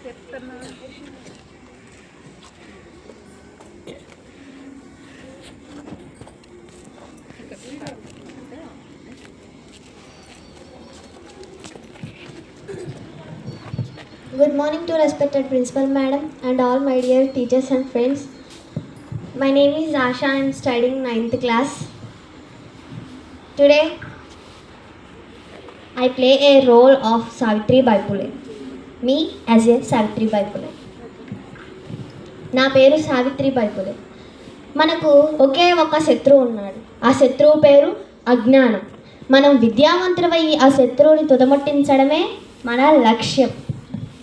Good morning to respected principal madam and all my dear teachers and friends. My name is Asha. I am studying 9th class. Today I play a role of Savitri Bai Phule. Me as a Savitri Bai Phule. నా పేరు Savitri by Phule. మనకు ఒకే ఒక శత్రువు ఉన్నాడు. ఆ శత్రువు పేరు అజ్ఞానం. మనం విద్యావంతులమై ఆ శత్రువుని తుదముట్టించడమే మన లక్ష్యం.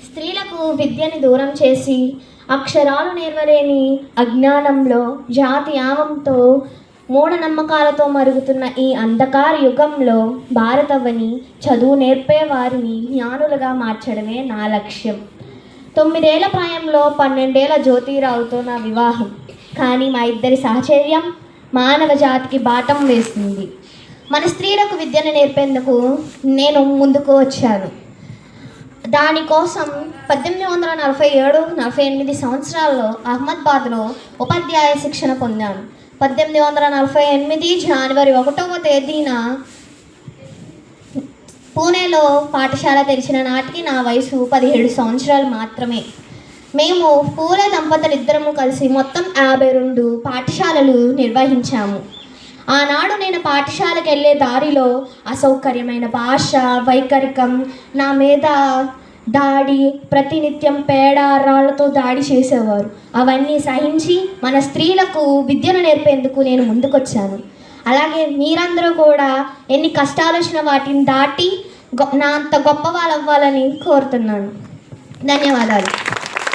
స్త్రీలకు విద్యని దూరం చేసి అక్షరాలు నేర్వలేని అజ్ఞానంలో జాతి యావంతో మూఢనమ్మకాలతో మరుగుతున్న ఈ అంధకార యుగంలో భారతవని చదువు నేర్పే వారిని జ్ఞానులుగా మార్చడమే నా లక్ష్యం. 9 ఏళ్ల ప్రాయంలో 12 ఏళ్ల జ్యోతిరావుతో నా వివాహం. కానీ మా ఇద్దరి సహచర్యం మానవ జాతికి బాటం వేసింది. మన స్త్రీలకు విద్యను నేర్పేందుకు నేను ముందుకు వచ్చాను. దానికోసం 1847-48 సంవత్సరాల్లో అహ్మదాబాద్లో ఉపాధ్యాయ శిక్షణ పొందాను. 1848 జనవరి 1వ తేదీన పూణేలో పాఠశాల తెరిచిన నాటికి నా వయసు 17 సంవత్సరాలు మాత్రమే. మేము పూలే దంపతులు ఇద్దరము కలిసి మొత్తం 52 పాఠశాలలు నిర్వహించాము. ఆనాడు నేను పాఠశాలకు వెళ్ళే దారిలో అసౌకర్యమైన భాష వైఖరికం, నా మీద దాడి, ప్రతినిత్యం పేడ రాళ్లతో దాడి చేసేవారు. అవన్నీ సహించి మన స్త్రీలకు విద్యను నేర్పేందుకు నేను ముందుకొచ్చాను. అలాగే మీరందరూ కూడా ఎన్ని కష్టాలు వచ్చినా వాటిని దాటి నా అంత గొప్ప వాళ్ళు అవ్వాలని కోరుతున్నాను. ధన్యవాదాలు.